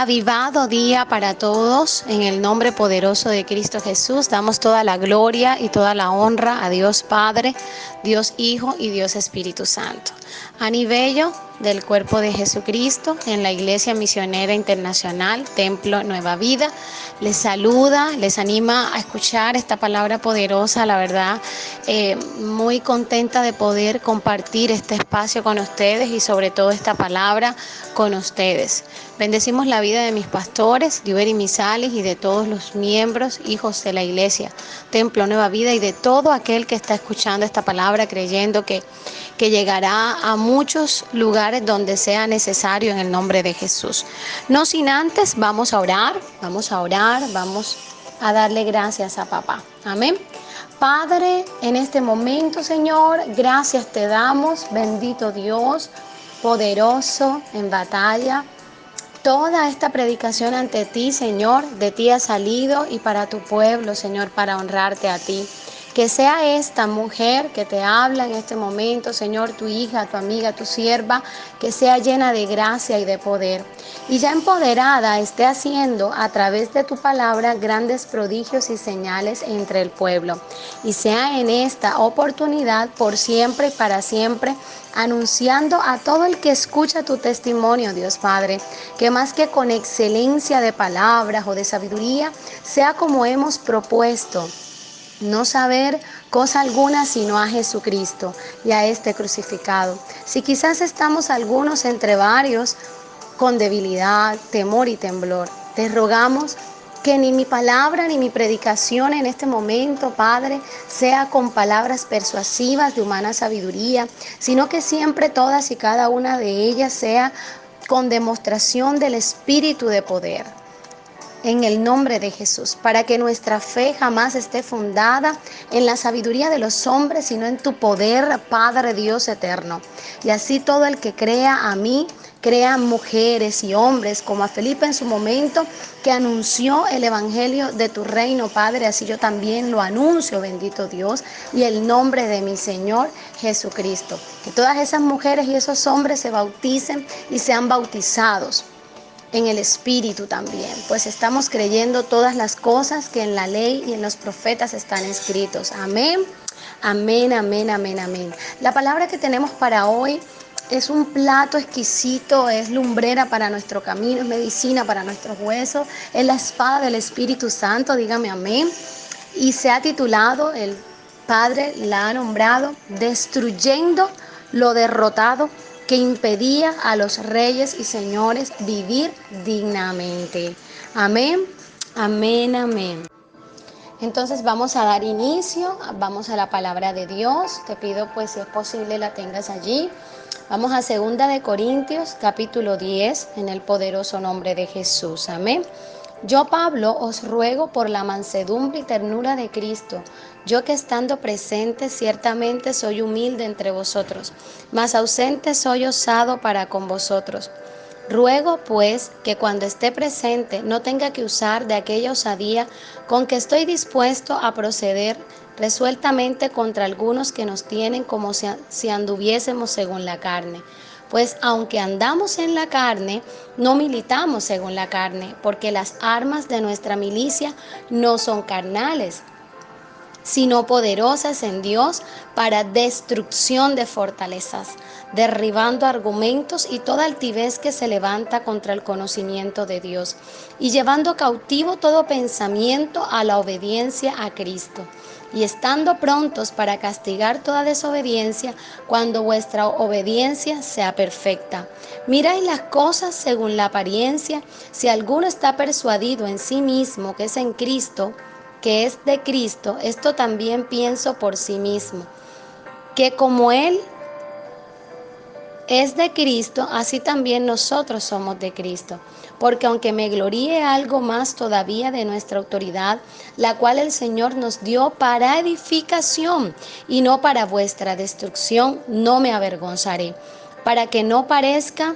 Avivado día para todos, en el nombre poderoso de Cristo Jesús. Damos toda la gloria y toda la honra a Dios Padre, Dios Hijo y Dios Espíritu Santo. Anivello del cuerpo de Jesucristo en la Iglesia Misionera Internacional, Templo Nueva Vida. Les saluda, les anima a escuchar esta palabra poderosa, la verdad, muy contenta de poder compartir este espacio con ustedes y sobre todo esta palabra con ustedes. Bendecimos la vida de mis pastores, Diuberi Misales, y de todos los miembros, hijos de la Iglesia, Templo Nueva Vida, y de todo aquel que está escuchando esta palabra creyendo que llegará a muchos lugares donde sea necesario en el nombre de Jesús. No sin antes, vamos a orar, vamos a darle gracias a papá. Amén. Padre, en este momento, Señor, gracias te damos, bendito Dios, poderoso en batalla. Toda esta predicación ante ti, Señor, de ti ha salido y para tu pueblo, Señor, para honrarte a ti. Que sea esta mujer que te habla en este momento, Señor, tu hija, tu amiga, tu sierva, que sea llena de gracia y de poder. Y ya empoderada esté haciendo a través de tu palabra grandes prodigios y señales entre el pueblo. Y sea en esta oportunidad por siempre y para siempre, anunciando a todo el que escucha tu testimonio, Dios Padre, que más que con excelencia de palabras o de sabiduría, sea como hemos propuesto, no saber cosa alguna sino a Jesucristo y a este crucificado. Si quizás estamos algunos entre varios con debilidad, temor y temblor, te rogamos que ni mi palabra ni mi predicación en este momento, Padre, sea con palabras persuasivas de humana sabiduría, sino que siempre todas y cada una de ellas sea con demostración del Espíritu de poder. En el nombre de Jesús, para que nuestra fe jamás esté fundada en la sabiduría de los hombres, sino en tu poder, Padre Dios eterno. Y así todo el que crea a mí, crea mujeres y hombres, como a Felipe en su momento, que anunció el evangelio de tu reino, Padre, así yo también lo anuncio, bendito Dios, y el nombre de mi Señor Jesucristo. Que todas esas mujeres y esos hombres se bauticen y sean bautizados en el Espíritu también, pues estamos creyendo todas las cosas que en la ley y en los profetas están escritos. Amén, amén, amén, amén, amén. La palabra que tenemos para hoy es un plato exquisito, es lumbrera para nuestro camino, es medicina para nuestros huesos, es la espada del Espíritu Santo, dígame amén. Y se ha titulado, el Padre la ha nombrado, Destruyendo lo derrotado que impedía a los reyes y señores vivir dignamente. Amén, amén, amén. Entonces vamos a dar inicio, vamos a la palabra de Dios. Te pido pues si es posible la tengas allí. Vamos a 2 Corintios capítulo 10 en el poderoso nombre de Jesús. Amén. Yo, Pablo, os ruego por la mansedumbre y ternura de Cristo, yo que estando presente ciertamente soy humilde entre vosotros, mas ausente soy osado para con vosotros. Ruego, pues, que cuando esté presente no tenga que usar de aquella osadía con que estoy dispuesto a proceder resueltamente contra algunos que nos tienen como si anduviésemos según la carne. Pues aunque andamos en la carne, no militamos según la carne, porque las armas de nuestra milicia no son carnales, sino poderosas en Dios para destrucción de fortalezas, derribando argumentos y toda altivez que se levanta contra el conocimiento de Dios, y llevando cautivo todo pensamiento a la obediencia a Cristo, y estando prontos para castigar toda desobediencia cuando vuestra obediencia sea perfecta. Miráis las cosas según la apariencia. Si alguno está persuadido en sí mismo que es en Cristo, que es de Cristo, esto también pienso por sí mismo, que como Él es de Cristo, así también nosotros somos de Cristo. Porque aunque me gloríe algo más todavía de nuestra autoridad, la cual el Señor nos dio para edificación y no para vuestra destrucción, no me avergonzaré, para que no parezca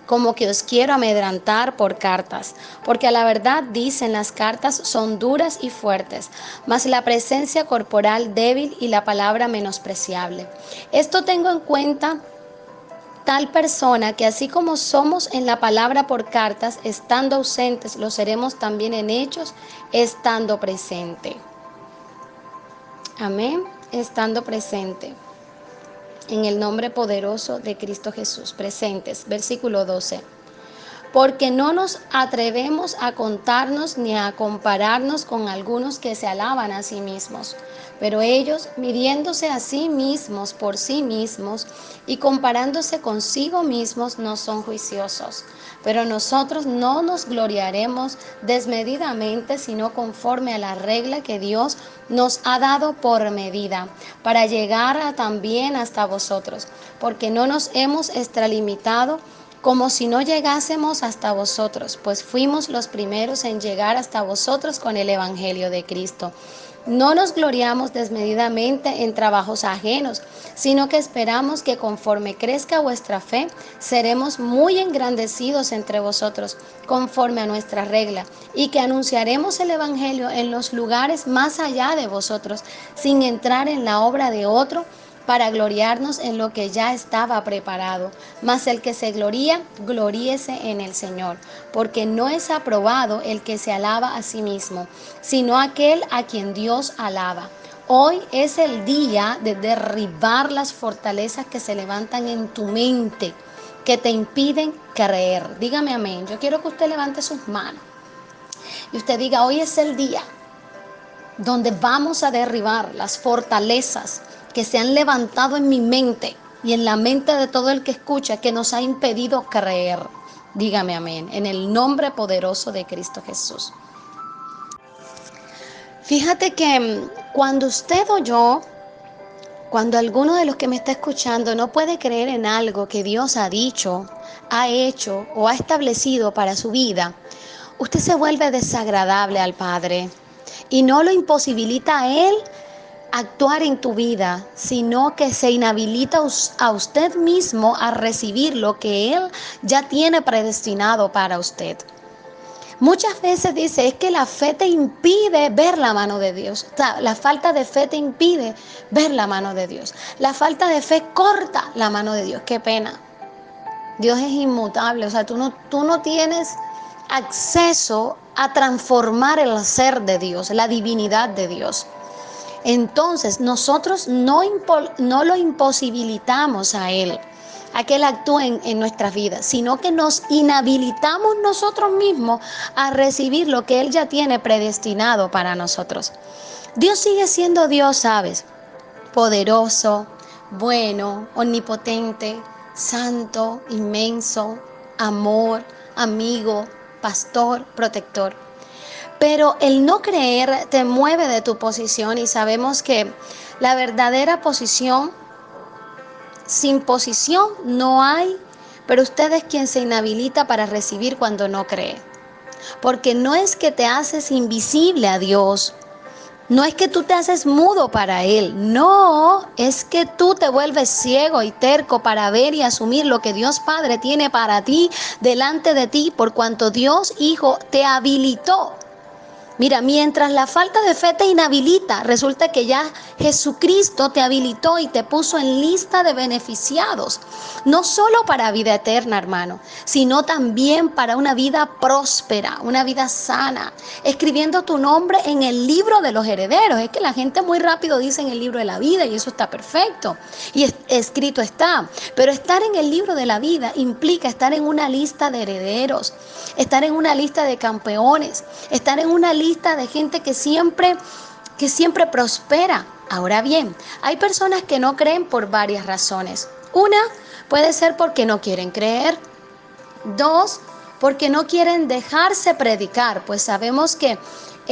como que os quiero amedrantar por cartas, porque a la verdad dicen las cartas son duras y fuertes, mas la presencia corporal débil y la palabra menospreciable. Esto tengo en cuenta tal persona que así como somos en la palabra por cartas, estando ausentes, lo seremos también en hechos, estando presente. Amén, estando presente. En el nombre poderoso de Cristo Jesús, presentes. Versículo 12. Porque no nos atrevemos a contarnos ni a compararnos con algunos que se alaban a sí mismos. Pero ellos, midiéndose a sí mismos por sí mismos y comparándose consigo mismos, no son juiciosos. Pero nosotros no nos gloriaremos desmedidamente, sino conforme a la regla que Dios nos ha dado por medida, para llegar también hasta vosotros, porque no nos hemos extralimitado como si no llegásemos hasta vosotros, pues fuimos los primeros en llegar hasta vosotros con el Evangelio de Cristo. No nos gloriamos desmedidamente en trabajos ajenos, sino que esperamos que conforme crezca vuestra fe, seremos muy engrandecidos entre vosotros, conforme a nuestra regla, y que anunciaremos el Evangelio en los lugares más allá de vosotros, sin entrar en la obra de otro, para gloriarnos en lo que ya estaba preparado. Mas el que se gloría, gloríese en el Señor, porque no es aprobado el que se alaba a sí mismo, sino aquel a quien Dios alaba. Hoy es el día de derribar las fortalezas que se levantan en tu mente, que te impiden creer. Dígame amén. Yo quiero que usted levante sus manos y usted diga, hoy es el día donde vamos a derribar las fortalezas que se han levantado en mi mente y en la mente de todo el que escucha, que nos ha impedido creer. Dígame amén, en el nombre poderoso de Cristo Jesús. Fíjate que cuando usted o yo, cuando alguno de los que me está escuchando no puede creer en algo que Dios ha dicho, ha hecho o ha establecido para su vida, usted se vuelve desagradable al Padre y no lo imposibilita a Él actuar en tu vida, sino que se inhabilita a usted mismo a recibir lo que Él ya tiene predestinado para usted. Muchas veces dice, es que la fe te impide ver la mano de Dios. O sea, la falta de fe te impide ver la mano de Dios. La falta de fe corta la mano de Dios. Qué pena. Dios es inmutable. O sea, tú no tienes acceso a transformar el ser de Dios, la divinidad de Dios. Entonces, nosotros no lo imposibilitamos a Él, a que Él actúe en nuestras vidas, sino que nos inhabilitamos nosotros mismos a recibir lo que Él ya tiene predestinado para nosotros. Dios sigue siendo Dios, ¿sabes? Poderoso, bueno, omnipotente, santo, inmenso, amor, amigo, pastor, protector. Pero el no creer te mueve de tu posición y sabemos que la verdadera posición, sin posición no hay, pero usted es quien se inhabilita para recibir cuando no cree. Porque no es que te haces invisible a Dios, no es que tú te haces mudo para Él, no, es que tú te vuelves ciego y terco para ver y asumir lo que Dios Padre tiene para ti, delante de ti, por cuanto Dios Hijo te habilitó. Mira, mientras la falta de fe te inhabilita, resulta que ya Jesucristo te habilitó y te puso en lista de beneficiados. No solo para vida eterna, hermano, sino también para una vida próspera, una vida sana, escribiendo tu nombre en el libro de los herederos. Es que la gente muy rápido dice en el libro de la vida y eso está perfecto. Y escrito está. Pero estar en el libro de la vida implica estar en una lista de herederos, estar en una lista de campeones, estar en una lista de gente que siempre prospera. Ahora bien, hay personas que no creen por varias razones. Una puede ser porque no quieren creer. Dos, porque no quieren dejarse predicar, pues sabemos que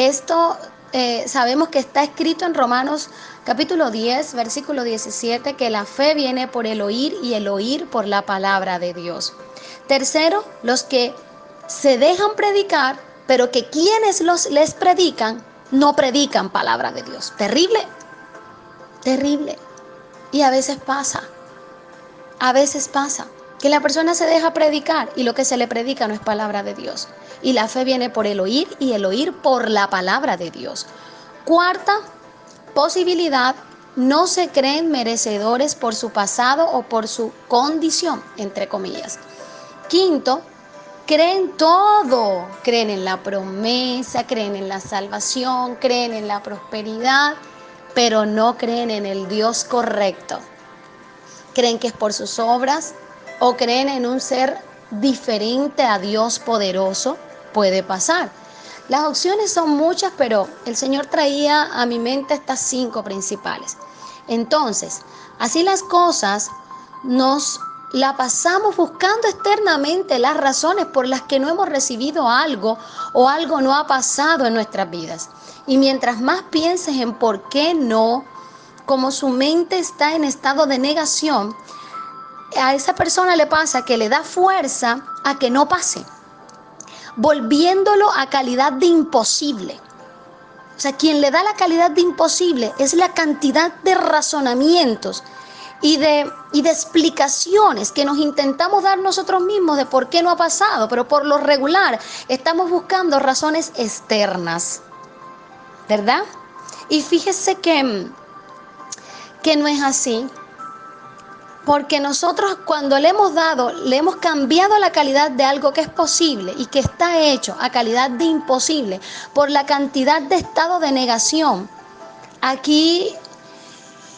está escrito en Romanos capítulo 10, versículo 17, que la fe viene por el oír y el oír por la palabra de Dios. Tercero, los que se dejan predicar, pero que quienes les predican no predican palabra de Dios. Terrible, terrible. Y a veces pasa que la persona se deja predicar y lo que se le predica no es palabra de Dios. Y la fe viene por el oír y el oír por la palabra de Dios. Cuarta posibilidad no se creen merecedores por su pasado o por su condición, entre comillas. Quinto, creen todo, creen en la promesa, creen en la salvación, creen en la prosperidad, pero no creen en el Dios correcto. Creen que es por sus obras o creen en un ser diferente a Dios poderoso. Puede pasar. Las opciones son muchas, pero el Señor traía a mi mente estas 5 principales. Entonces, así las cosas, nos la pasamos buscando externamente las razones por las que no hemos recibido algo o algo no ha pasado en nuestras vidas. Y mientras más pienses en por qué no, como su mente está en estado de negación, a esa persona le pasa que le da fuerza a que no pase, volviéndolo a calidad de imposible. O sea, quien le da la calidad de imposible es la cantidad de razonamientos y de explicaciones que nos intentamos dar nosotros mismos de por qué no ha pasado, pero por lo regular estamos buscando razones externas, ¿verdad? Y fíjese que no es así. Porque nosotros cuando le hemos cambiado la calidad de algo que es posible y que está hecho a calidad de imposible por la cantidad de estado de negación, aquí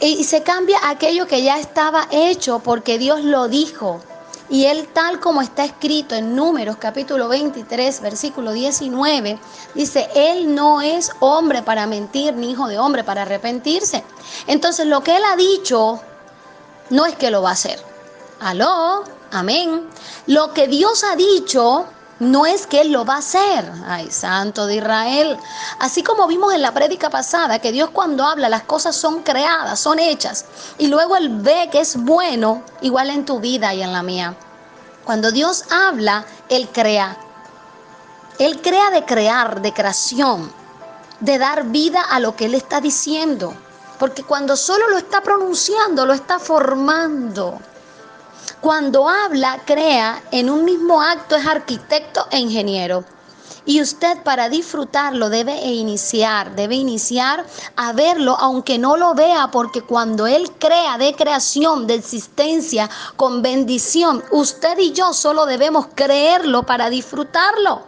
y se cambia aquello que ya estaba hecho porque Dios lo dijo. Y Él, tal como está escrito en Números capítulo 23, versículo 19, dice, Él no es hombre para mentir, ni hijo de hombre para arrepentirse. Entonces lo que Él ha dicho, no es que lo va a hacer. Aló, amén. Lo que Dios ha dicho no es que Él lo va a hacer. Ay, Santo de Israel. Así como vimos en la prédica pasada que Dios cuando habla las cosas son creadas, son hechas. Y luego Él ve que es bueno, igual en tu vida y en la mía. Cuando Dios habla, Él crea. Él crea de crear, de creación, de dar vida a lo que Él está diciendo. Porque cuando solo lo está pronunciando, lo está formando. Cuando habla, crea, en un mismo acto es arquitecto e ingeniero. Y usted para disfrutarlo debe iniciar a verlo aunque no lo vea, porque cuando Él crea de creación, de existencia, con bendición, usted y yo solo debemos creerlo para disfrutarlo.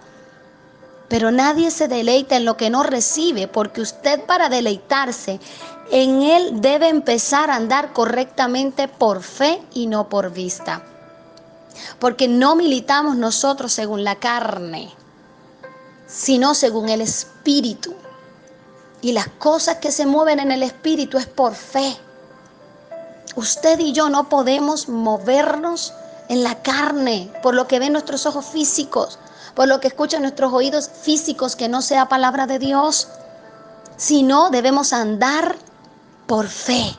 Pero nadie se deleita en lo que no recibe, porque usted para deleitarse en Él debe empezar a andar correctamente por fe y no por vista. Porque no militamos nosotros según la carne, sino según el Espíritu. Y las cosas que se mueven en el Espíritu es por fe. Usted y yo no podemos movernos en la carne, por lo que ven nuestros ojos físicos, por lo que escuchan nuestros oídos físicos, que no sea palabra de Dios, sino debemos andar por fe.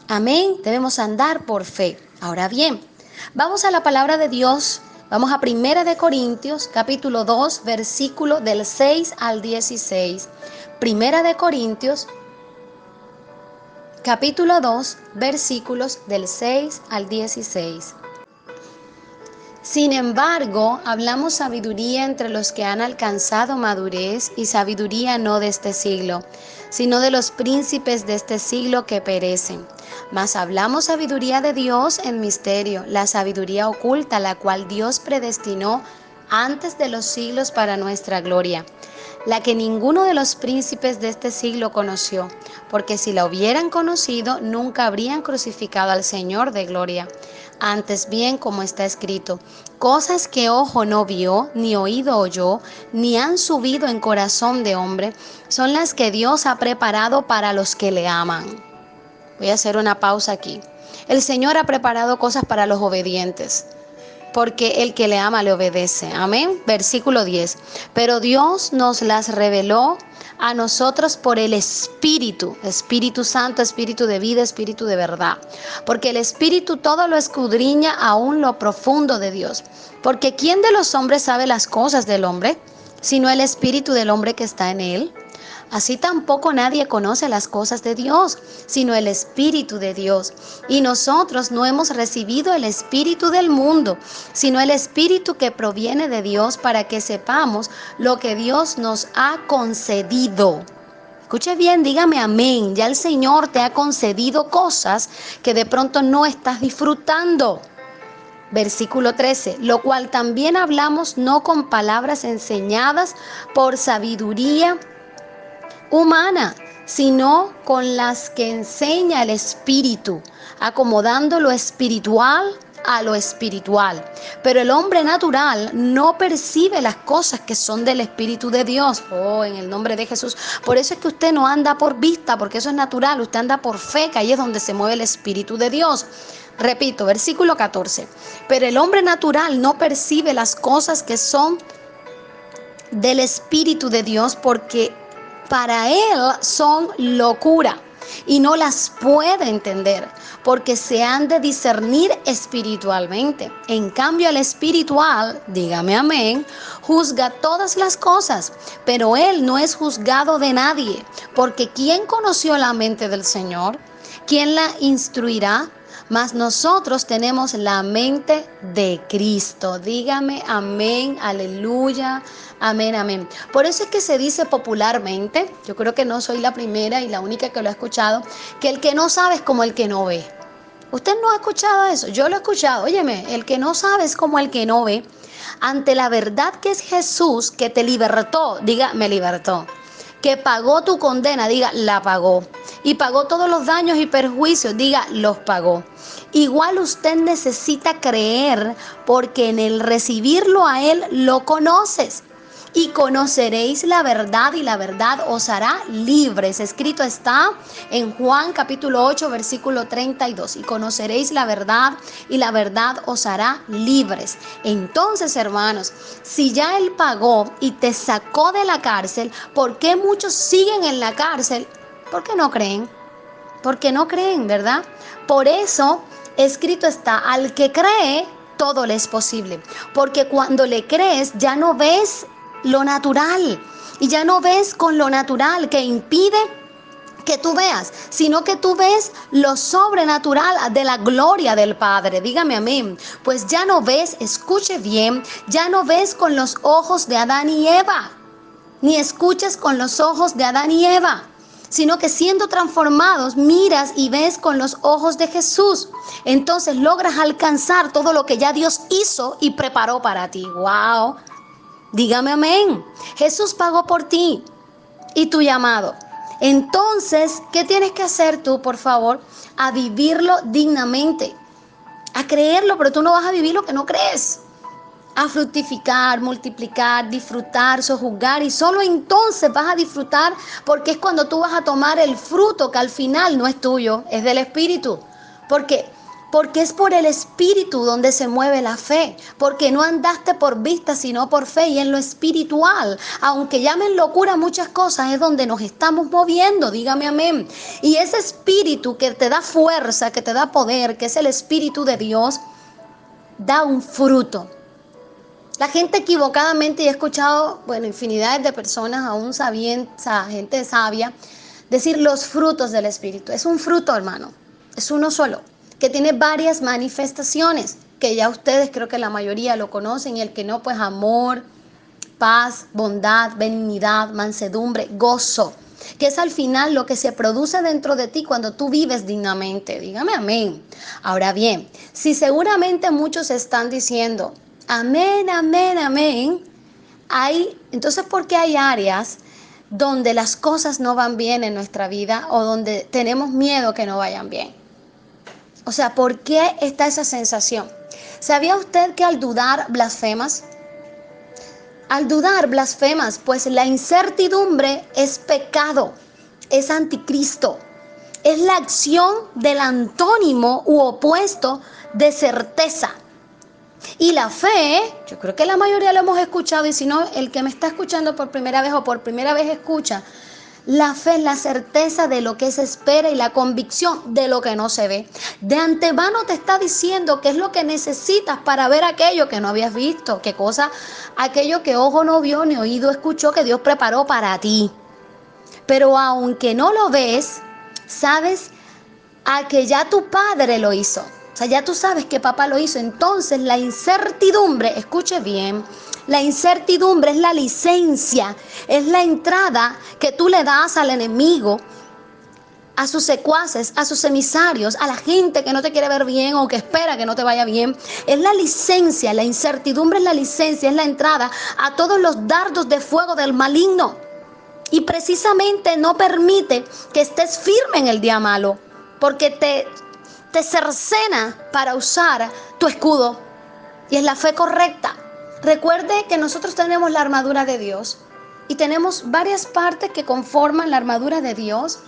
Amén, debemos andar por fe. Ahora bien, vamos a la palabra de Dios, vamos a 1 de Corintios, capítulo 2, versículo del 6 al 16. 1 de Corintios, capítulo 2, versículos del 6 al 16. Sin embargo, hablamos sabiduría entre los que han alcanzado madurez, y sabiduría no de este siglo, sino de los príncipes de este siglo que perecen. Mas hablamos sabiduría de Dios en misterio, la sabiduría oculta, la cual Dios predestinó antes de los siglos para nuestra gloria, la que ninguno de los príncipes de este siglo conoció, porque si la hubieran conocido, nunca habrían crucificado al Señor de gloria. Antes bien, como está escrito, cosas que ojo no vio, ni oído oyó, ni han subido en corazón de hombre, son las que Dios ha preparado para los que le aman. Voy a hacer una pausa aquí. El Señor ha preparado cosas para los obedientes, porque el que le ama le obedece. Amén. Versículo 10. Pero Dios nos las reveló a nosotros por el Espíritu, Espíritu Santo, Espíritu de vida, Espíritu de verdad. Porque el Espíritu todo lo escudriña aún lo profundo de Dios. Porque ¿quién de los hombres sabe las cosas del hombre, sino el Espíritu del hombre que está en él? Así tampoco nadie conoce las cosas de Dios, sino el Espíritu de Dios. Y nosotros no hemos recibido el espíritu del mundo, sino el Espíritu que proviene de Dios, para que sepamos lo que Dios nos ha concedido. Escuche bien, dígame amén. Ya el Señor te ha concedido cosas que de pronto no estás disfrutando. Versículo 13, lo cual también hablamos no con palabras enseñadas por sabiduría humana, sino con las que enseña el Espíritu, acomodando lo espiritual a lo espiritual. Pero el hombre natural no percibe las cosas que son del Espíritu de Dios. Oh, en el nombre de Jesús. Por eso es que usted no anda por vista, porque eso es natural. Usted anda por fe, que ahí es donde se mueve el Espíritu de Dios. Repito, versículo 14. Pero el hombre natural no percibe las cosas que son del Espíritu de Dios, porque para él son locura y no las puede entender, porque se han de discernir espiritualmente. En cambio, el espiritual, dígame amén, juzga todas las cosas, pero él no es juzgado de nadie, porque ¿quién conoció la mente del Señor? ¿Quién la instruirá? Mas nosotros tenemos la mente de Cristo. Dígame amén, aleluya, amén, amén. Por eso es que se dice popularmente, yo creo que no soy la primera y la única que lo ha escuchado, que el que no sabe es como el que no ve. ¿Usted no ha escuchado eso? Yo lo he escuchado. Óyeme, el que no sabe es como el que no ve. Ante la verdad que es Jesús, que te libertó, diga, me libertó. Que pagó tu condena, diga, la pagó. Y pagó todos los daños y perjuicios, diga, los pagó. Igual usted necesita creer, porque en el recibirlo a Él lo conoces. Y conoceréis la verdad, y la verdad os hará libres. Escrito está en Juan capítulo 8, versículo 32. Y conoceréis la verdad, y la verdad os hará libres. Entonces, hermanos, si ya Él pagó y te sacó de la cárcel, ¿por qué muchos siguen en la cárcel? ¿Por qué no creen? Porque no creen, ¿verdad? Por eso, escrito está, al que cree, todo le es posible. Porque cuando le crees, ya no ves lo natural. Y ya no ves con lo natural que impide que tú veas, sino que tú ves lo sobrenatural de la gloria del Padre. Dígame amén. Pues ya no ves, escuche bien, ya no ves con los ojos de Adán y Eva, ni escuchas con los ojos de Adán y Eva, sino que siendo transformados miras y ves con los ojos de Jesús. Entonces logras alcanzar todo lo que ya Dios hizo y preparó para ti. ¡Wow! Dígame amén. Jesús pagó por ti y tu llamado. Entonces, ¿qué tienes que hacer tú, por favor? A vivirlo dignamente, a creerlo, pero tú no vas a vivir lo que no crees. A fructificar, multiplicar, disfrutar, sojuzgar, y solo entonces vas a disfrutar, porque es cuando tú vas a tomar el fruto que al final no es tuyo, es del Espíritu. Porque es por el Espíritu donde se mueve la fe, porque no andaste por vista sino por fe, y en lo espiritual, aunque llamen locura muchas cosas, es donde nos estamos moviendo, dígame amén. Y ese Espíritu que te da fuerza, que te da poder, que es el Espíritu de Dios, da un fruto. La gente equivocadamente, y he escuchado, bueno, infinidades de personas, aún sabiendas, gente sabia, decir los frutos del Espíritu. Es un fruto, hermano, es uno solo, que tiene varias manifestaciones, que ya ustedes creo que la mayoría lo conocen, y el que no, pues amor, paz, bondad, benignidad, mansedumbre, gozo, que es al final lo que se produce dentro de ti cuando tú vives dignamente. Dígame amén. Ahora bien, si seguramente muchos están diciendo amén, amén, amén, entonces, ¿por qué hay áreas donde las cosas no van bien en nuestra vida, o donde tenemos miedo que no vayan bien? O sea, ¿por qué está esa sensación? ¿Sabía usted que al dudar blasfemas? Al dudar blasfemas, pues la incertidumbre es pecado, es anticristo, es la acción del antónimo u opuesto de certeza. Y la fe, yo creo que la mayoría lo hemos escuchado, y si no, el que me está escuchando por primera vez o por primera vez escucha, la fe es la certeza de lo que se espera y la convicción de lo que no se ve. De antemano te está diciendo qué es lo que necesitas para ver aquello que no habías visto, qué cosa, aquello que ojo no vio ni oído escuchó, que Dios preparó para ti. Pero aunque no lo ves, sabes a que ya tu padre lo hizo. O sea, ya tú sabes que papá lo hizo. Entonces la incertidumbre, escuche bien, La incertidumbre es la licencia, es la entrada que tú le das al enemigo, a sus secuaces, a sus emisarios, a la gente que no te quiere ver bien o que espera que no te vaya bien. Es la licencia, la incertidumbre es la licencia, es la entrada a todos los dardos de fuego del maligno. Y precisamente no permite que estés firme en el día malo, porque te cercena para usar tu escudo. Y es la fe correcta. Recuerde que nosotros tenemos la armadura de Dios y tenemos varias partes que conforman la armadura de Dios,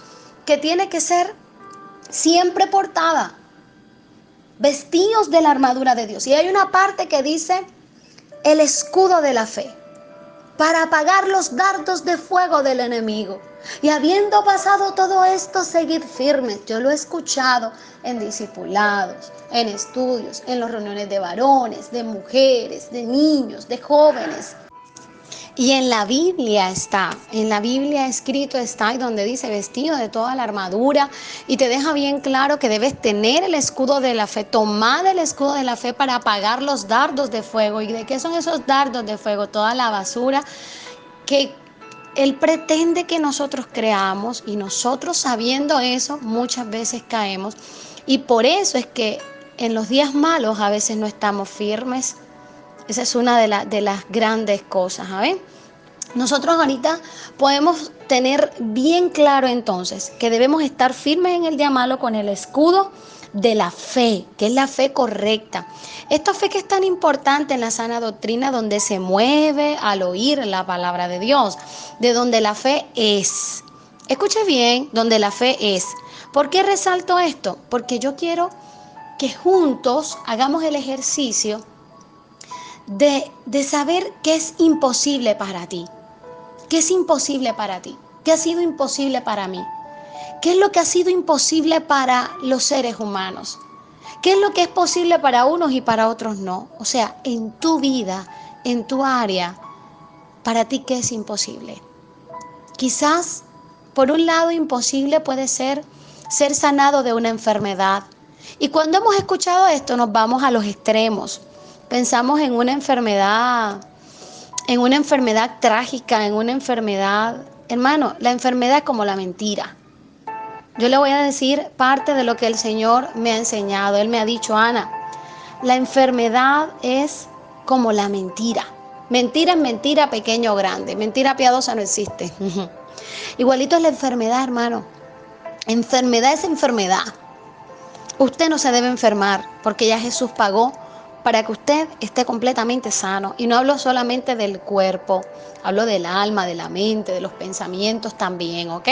que tiene que ser siempre portada, vestidos de la armadura de Dios. Y hay una parte que dice el escudo de la fe, para apagar los dardos de fuego del enemigo. Y habiendo pasado todo esto, seguid firmes. Yo lo he escuchado en discipulados, en estudios, en las reuniones de varones, de mujeres, de niños, de jóvenes. Y en la Biblia escrito está, y donde dice vestido de toda la armadura, y te deja bien claro que debes tener el escudo de la fe, tomar el escudo de la fe para apagar los dardos de fuego. ¿Y de qué son esos dardos de fuego? Toda la basura que Él pretende que nosotros creamos, y nosotros sabiendo eso muchas veces caemos, y por eso es que en los días malos a veces no estamos firmes. Esa es una de las grandes cosas, ¿sabes? Nosotros ahorita podemos tener bien claro entonces que debemos estar firmes en el día malo con el escudo de la fe, que es la fe correcta. Esta fe que es tan importante en la sana doctrina, donde se mueve al oír la palabra de Dios, de donde la fe es. Escuche bien, donde la fe es. ¿Por qué resalto esto? Porque yo quiero que juntos hagamos el ejercicio de saber qué es imposible para ti. ¿Qué es imposible para ti? ¿Qué ha sido imposible para mí? ¿Qué es lo que ha sido imposible para los seres humanos? ¿Qué es lo que es posible para unos y para otros no? O sea, en tu vida, en tu área, para ti, ¿qué es imposible? Quizás, por un lado, imposible puede ser sanado de una enfermedad. Y cuando hemos escuchado esto, nos vamos a los extremos. Pensamos en una enfermedad trágica, en una enfermedad. Hermano, la enfermedad es como la mentira. Yo le voy a decir parte de lo que el Señor me ha enseñado. Él me ha dicho: Ana, la enfermedad es como la mentira. Mentira es mentira, pequeña o grande. Mentira piadosa no existe. Igualito es la enfermedad, hermano. Enfermedad es enfermedad. Usted no se debe enfermar, porque ya Jesús pagó para que usted esté completamente sano. Y no hablo solamente del cuerpo, hablo del alma, de la mente, de los pensamientos también, ¿ok?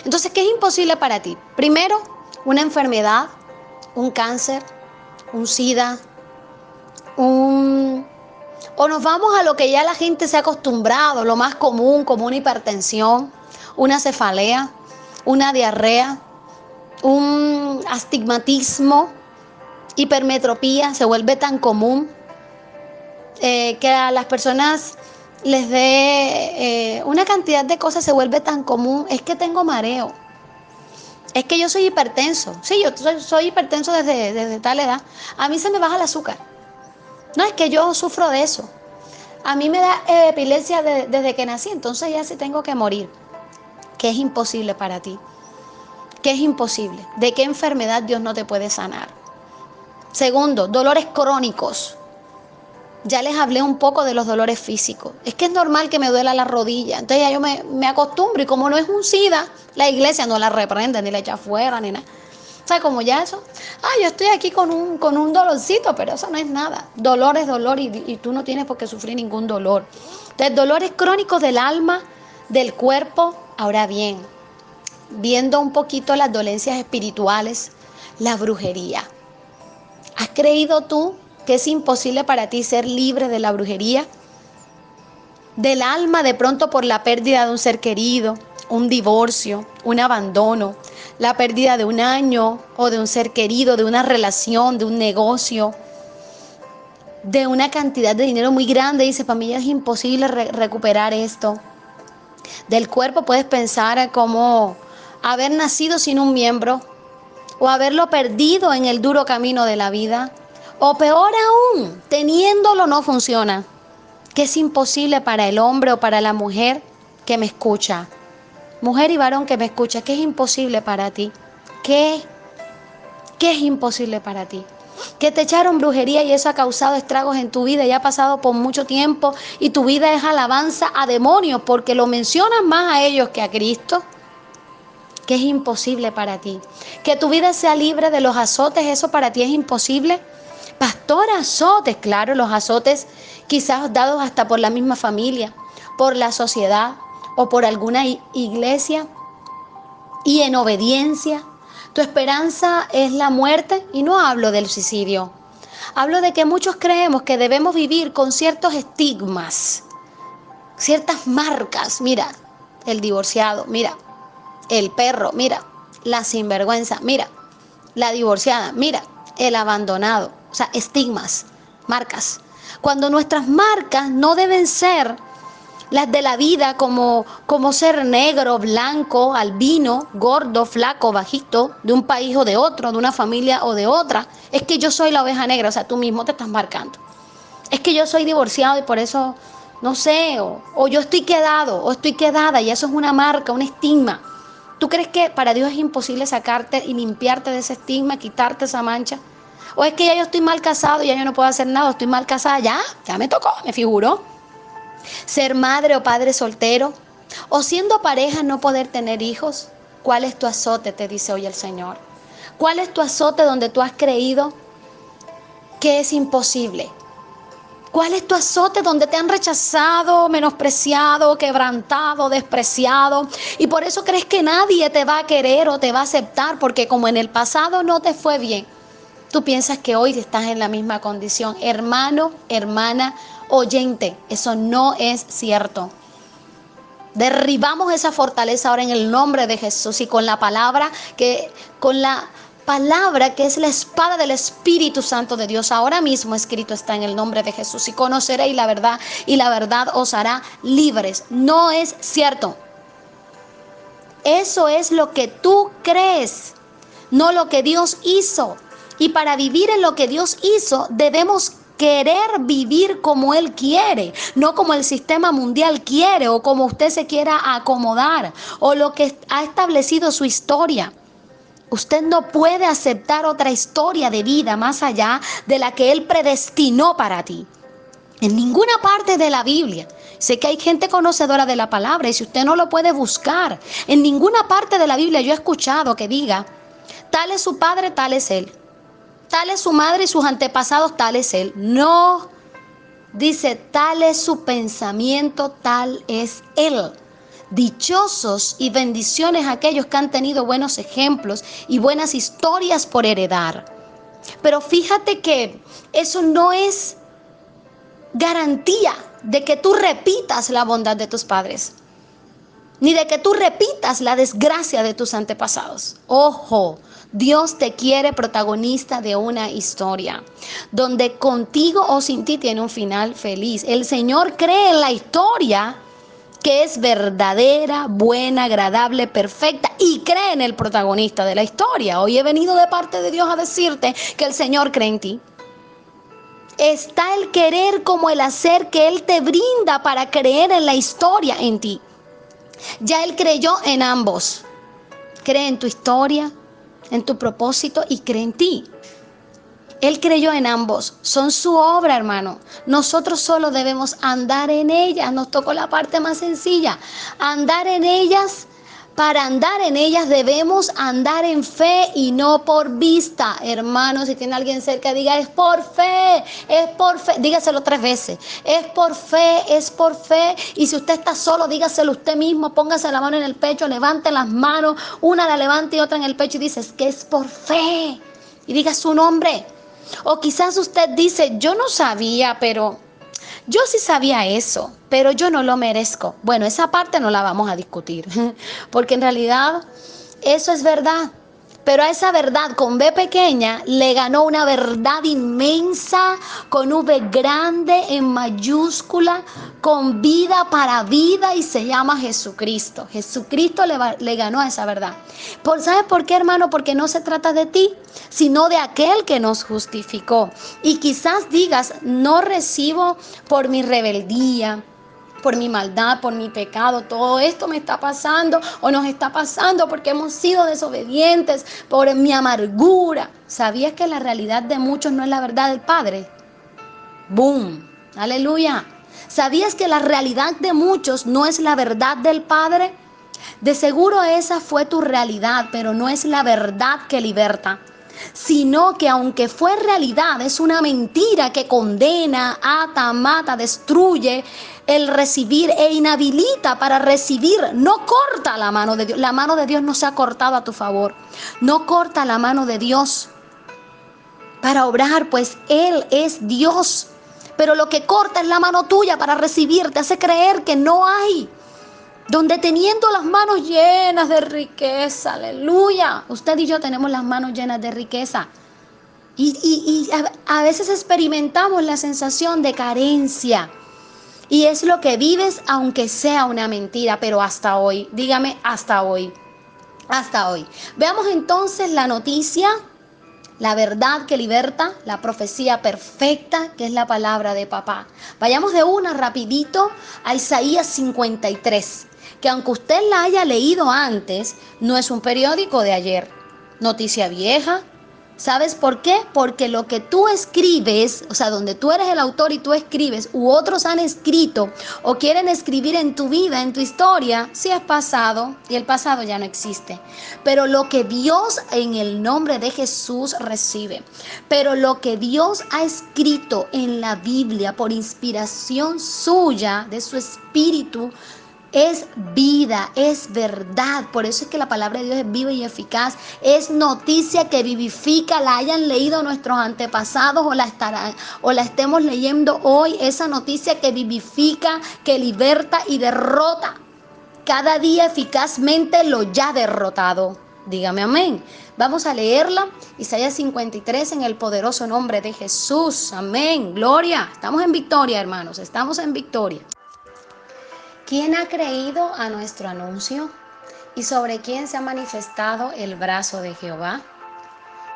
Entonces, ¿qué es imposible para ti? Primero, una enfermedad, un cáncer, un SIDA, o nos vamos a lo que ya la gente se ha acostumbrado, lo más común, como una hipertensión, una cefalea, una diarrea, un astigmatismo, hipermetropía. Se vuelve tan común que a las personas les dé una cantidad de cosas. Se vuelve tan común. Es que tengo mareo, es que yo soy hipertenso. Sí, yo soy hipertenso desde tal edad. A mí se me baja el azúcar. No, es que yo sufro de eso. A mí me da epilepsia desde que nací, entonces ya sí tengo que morir. ¿Qué es imposible para ti? ¿Qué es imposible? ¿De qué enfermedad Dios no te puede sanar? Segundo, dolores crónicos. Ya les hablé un poco de los dolores físicos. Es que es normal que me duela la rodilla. Entonces ya yo me acostumbro, y como no es un SIDA, la iglesia no la reprende, ni la echa fuera, ni nada. O sea, como ya eso, yo estoy aquí con un dolorcito, pero eso no es nada. Dolor es dolor, y tú no tienes por qué sufrir ningún dolor. Entonces, dolores crónicos del alma, del cuerpo. Ahora bien, viendo un poquito las dolencias espirituales, la brujería. ¿Has creído tú que es imposible para ti ser libre de la brujería? Del alma, de pronto por la pérdida de un ser querido, un divorcio, un abandono, la pérdida de un año o de un ser querido, de una relación, de un negocio, de una cantidad de dinero muy grande. Dice, para mí ya es imposible recuperar esto. Del cuerpo puedes pensar como haber nacido sin un miembro, o haberlo perdido en el duro camino de la vida, o peor aún, teniéndolo no funciona. ¿Qué es imposible para el hombre o para la mujer que me escucha? Mujer y varón que me escucha, ¿qué es imposible para ti? ¿Qué? ¿Qué es imposible para ti? Que te echaron brujería y eso ha causado estragos en tu vida y ha pasado por mucho tiempo y tu vida es alabanza a demonios porque lo mencionas más a ellos que a Cristo. ¿Qué es imposible para ti? Que tu vida sea libre de los azotes, ¿eso para ti es imposible? Pastor, azotes, claro, los azotes quizás dados hasta por la misma familia, por la sociedad o por alguna iglesia y en obediencia. Tu esperanza es la muerte y no hablo del suicidio. Hablo de que muchos creemos que debemos vivir con ciertos estigmas, ciertas marcas. Mira, el divorciado, mira, el perro, mira, la sinvergüenza, mira, la divorciada, mira, el abandonado. O sea, estigmas, marcas. Cuando nuestras marcas no deben ser las de la vida como ser negro, blanco, albino, gordo, flaco, bajito, de un país o de otro, de una familia o de otra. Es que yo soy la oveja negra, o sea, tú mismo te estás marcando. Es que yo soy divorciado y por eso, no sé, o yo estoy quedado, o estoy quedada y eso es una marca, un estigma. ¿Tú crees que para Dios es imposible sacarte y limpiarte de ese estigma, quitarte esa mancha? ¿O es que ya yo estoy mal casado y ya yo no puedo hacer nada, estoy mal casada, ya me tocó, me figuró? Ser madre o padre soltero, o siendo pareja no poder tener hijos. ¿Cuál es tu azote? Te dice hoy el Señor. ¿Cuál es tu azote donde tú has creído que es imposible? ¿Cuál es tu azote donde te han rechazado, menospreciado, quebrantado, despreciado? Y por eso crees que nadie te va a querer o te va a aceptar, porque como en el pasado no te fue bien, tú piensas que hoy estás en la misma condición. Hermano, hermana, oyente, eso no es cierto. Derribamos esa fortaleza ahora en el nombre de Jesús y con la palabra que es la espada del Espíritu Santo de Dios. Ahora mismo escrito está en el nombre de Jesús. Y conoceréis la verdad y la verdad os hará libres. No es cierto. Eso es lo que tú crees, no lo que Dios hizo. Y para vivir en lo que Dios hizo, debemos querer vivir como Él quiere, no como el sistema mundial quiere o como usted se quiera acomodar o lo que ha establecido su historia. Usted no puede aceptar otra historia de vida más allá de la que Él predestinó para ti. En ninguna parte de la Biblia, sé que hay gente conocedora de la palabra y si usted no lo puede buscar, en ninguna parte de la Biblia yo he escuchado que diga, tal es su padre, tal es él. Tal es su madre y sus antepasados, tal es él. No, dice, tal es su pensamiento, tal es él. Dichosos y bendiciones aquellos que han tenido buenos ejemplos y buenas historias por heredar. Pero fíjate que eso no es garantía de que tú repitas la bondad de tus padres, ni de que tú repitas la desgracia de tus antepasados. Ojo, Dios te quiere protagonista de una historia, donde contigo o sin ti tiene un final feliz. El Señor cree en la historia que es verdadera, buena, agradable, perfecta y cree en el protagonista de la historia. Hoy he venido de parte de Dios a decirte que el Señor cree en ti. Está el querer como el hacer que Él te brinda para creer en la historia en ti. Ya Él creyó en ambos. Cree en tu historia, en tu propósito y cree en ti. Él creyó en ambos. Son su obra, hermano. Nosotros solo debemos andar en ellas. Nos tocó la parte más sencilla. Andar en ellas. Para andar en ellas debemos andar en fe y no por vista. Hermano, si tiene alguien cerca, diga, es por fe, es por fe. Dígaselo 3 veces. Es por fe, es por fe. Y si usted está solo, dígaselo usted mismo. Póngase la mano en el pecho, levante las manos. Una la levante y otra en el pecho y dice, es que es por fe. Y diga su nombre. O quizás usted dice, yo no sabía, pero yo sí sabía eso, pero yo no lo merezco. Bueno, esa parte no la vamos a discutir, porque en realidad eso es verdad. Pero a esa verdad con B pequeña le ganó una verdad inmensa, con V grande, en mayúscula, con vida para vida, y se llama Jesucristo. Jesucristo le ganó a esa verdad. ¿Sabes por qué, hermano? Porque no se trata de ti, sino de aquel que nos justificó. Y quizás digas, no recibo por mi rebeldía, por mi maldad, por mi pecado, todo esto me está pasando o nos está pasando porque hemos sido desobedientes, por mi amargura. ¿Sabías que la realidad de muchos no es la verdad del Padre? ¡Boom! ¡Aleluya! ¿Sabías que la realidad de muchos no es la verdad del Padre? De seguro esa fue tu realidad, pero no es la verdad que liberta, sino que aunque fue realidad, es una mentira que condena, ata, mata, destruye el recibir e inhabilita para recibir. No corta la mano de Dios. La mano de Dios no se ha cortado a tu favor. No corta la mano de Dios para obrar, pues Él es Dios. Pero lo que corta es la mano tuya para recibir. Te hace creer que no hay. Donde teniendo las manos llenas de riqueza, aleluya. Usted y yo tenemos las manos llenas de riqueza. Y a veces experimentamos la sensación de carencia. Y es lo que vives, aunque sea una mentira, pero hasta hoy. Dígame, hasta hoy. Hasta hoy. Veamos entonces la noticia, la verdad que liberta, la profecía perfecta, que es la palabra de papá. Vayamos de una rapidito a Isaías 53, que aunque usted la haya leído antes, no es un periódico de ayer. Noticia vieja. ¿Sabes por qué? Porque lo que tú escribes, o sea, donde tú eres el autor y tú escribes, u otros han escrito o quieren escribir en tu vida, en tu historia, sí es pasado y el pasado ya no existe. Pero lo que Dios en el nombre de Jesús recibe, pero lo que Dios ha escrito en la Biblia por inspiración suya, de su espíritu, es vida, es verdad. Por eso es que la palabra de Dios es viva y eficaz. Es noticia que vivifica, la hayan leído nuestros antepasados o la estemos leyendo hoy. Esa noticia que vivifica, que liberta y derrota cada día eficazmente lo ya derrotado. Dígame amén. Vamos a leerla. Isaías 53 en el poderoso nombre de Jesús. Amén. Gloria. Estamos en victoria, hermanos. Estamos en victoria. ¿Quién ha creído a nuestro anuncio? ¿Y sobre quién se ha manifestado el brazo de Jehová?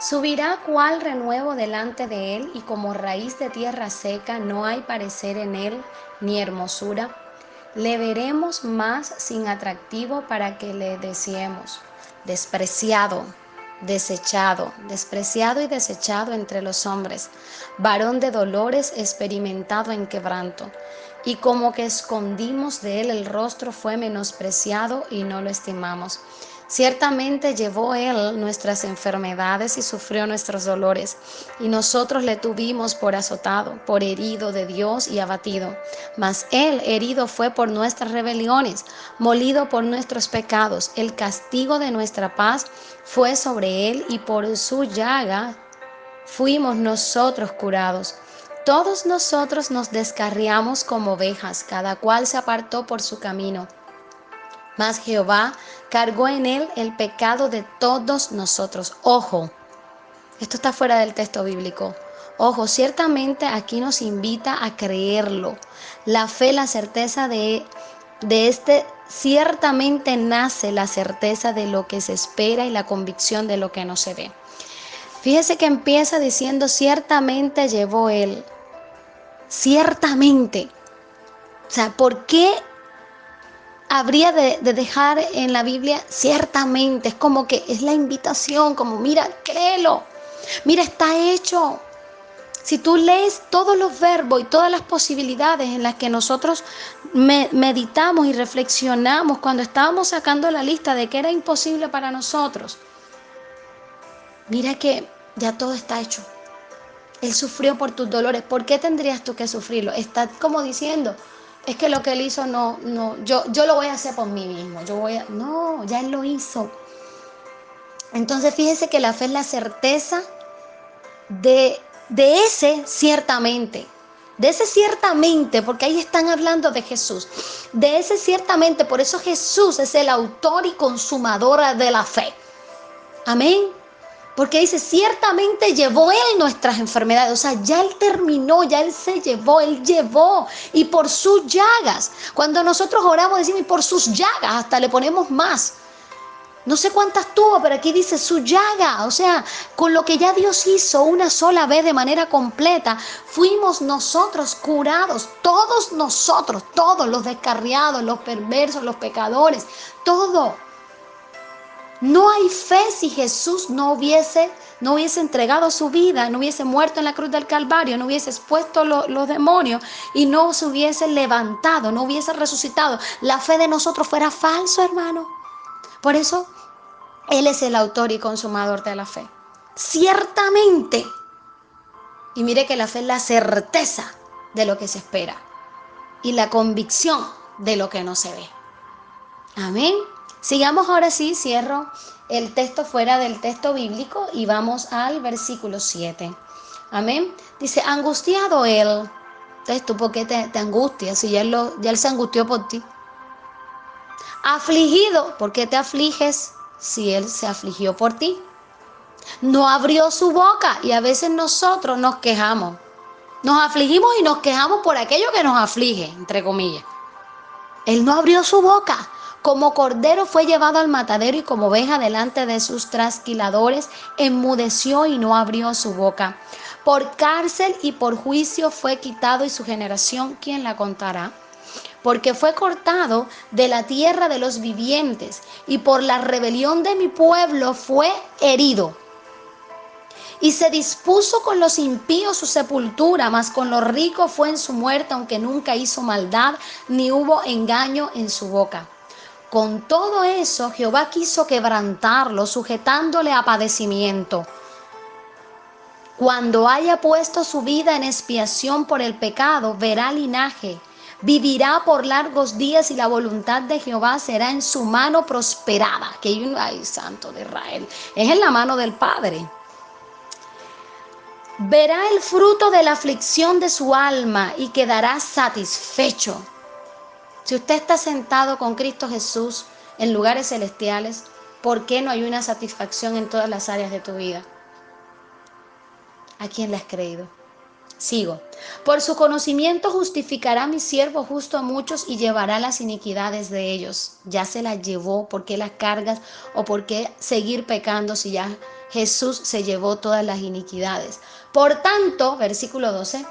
Subirá cual renuevo delante de él, y como raíz de tierra seca, no hay parecer en él ni hermosura. Le veremos más sin atractivo para que le deseemos. Despreciado, despreciado y desechado entre los hombres, varón de dolores, experimentado en quebranto. Y como que escondimos de él el rostro, fue menospreciado y no lo estimamos. Ciertamente llevó él nuestras enfermedades y sufrió nuestros dolores, y nosotros le tuvimos por azotado, por herido de Dios y abatido. Mas él herido fue por nuestras rebeliones, molido por nuestros pecados. El castigo de nuestra paz fue sobre él, y por su llaga fuimos nosotros curados. Todos nosotros nos descarriamos como ovejas, cada cual se apartó por su camino. Mas Jehová cargó en él el pecado de todos nosotros. Ojo, esto está fuera del texto bíblico. Ojo, ciertamente aquí nos invita a creerlo. La fe, la certeza de ciertamente nace la certeza de lo que se espera y la convicción de lo que no se ve. Fíjese que empieza diciendo, ciertamente llevó él. Ciertamente. O sea, ¿por qué habría de dejar en la Biblia ciertamente? Es como que es la invitación, como mira, créelo, mira, está hecho. Si tú lees todos los verbos y todas las posibilidades en las que nosotros meditamos y reflexionamos cuando estábamos sacando la lista de que era imposible para nosotros, mira que ya todo está hecho. Él sufrió por tus dolores. ¿Por qué tendrías tú que sufrirlo? Está como diciendo, es que lo que él hizo yo lo voy a hacer por mí mismo. No, ya él lo hizo. Entonces fíjese que la fe es la certeza de ese ciertamente. De ese ciertamente, porque ahí están hablando de Jesús. De ese ciertamente, por eso Jesús es el autor y consumador de la fe. Amén. Porque dice, ciertamente llevó Él nuestras enfermedades. O sea, ya Él terminó, ya Él se llevó, Él llevó. Y por sus llagas. Cuando nosotros oramos decimos, y por sus llagas, hasta le ponemos más. No sé cuántas tuvo, pero aquí dice su llaga. O sea, con lo que ya Dios hizo una sola vez de manera completa, fuimos nosotros curados. Todos nosotros, todos los descarriados, los perversos, los pecadores, todo. No hay fe si Jesús no hubiese entregado su vida, no hubiese muerto en la cruz del Calvario, no hubiese expuesto los demonios y no se hubiese levantado, no hubiese resucitado. La fe de nosotros fuera falso, hermano. Por eso, Él es el autor y consumador de la fe. Ciertamente. Y mire que la fe es la certeza de lo que se espera y la convicción de lo que no se ve. Amén. Sigamos ahora sí, cierro el texto fuera del texto bíblico y vamos al versículo 7. Amén. Dice, angustiado él. Entonces, ¿tú por qué te angustias si ya él se angustió por ti? Afligido, ¿por qué te afliges si él se afligió por ti? No abrió su boca y a veces nosotros nos quejamos. Nos afligimos y nos quejamos por aquello que nos aflige, entre comillas. Él no abrió su boca. Como cordero fue llevado al matadero y como oveja delante de sus trasquiladores, enmudeció y no abrió su boca. Por cárcel y por juicio fue quitado y su generación, ¿quién la contará? Porque fue cortado de la tierra de los vivientes y por la rebelión de mi pueblo fue herido. Y se dispuso con los impíos su sepultura, mas con los ricos fue en su muerte, aunque nunca hizo maldad, ni hubo engaño en su boca. Con todo eso, Jehová quiso quebrantarlo, sujetándole a padecimiento. Cuando haya puesto su vida en expiación por el pecado, verá linaje, vivirá por largos días y la voluntad de Jehová será en su mano prosperada. Que hay un, ay, santo de Israel, es en la mano del Padre. Verá el fruto de la aflicción de su alma y quedará satisfecho. Si usted está sentado con Cristo Jesús en lugares celestiales, ¿por qué no hay una satisfacción en todas las áreas de tu vida? ¿A quién le has creído? Sigo. Por su conocimiento justificará mi siervo justo a muchos y llevará las iniquidades de ellos. Ya se las llevó, ¿por qué las cargas o por qué seguir pecando si ya Jesús se llevó todas las iniquidades? Por tanto, versículo 12,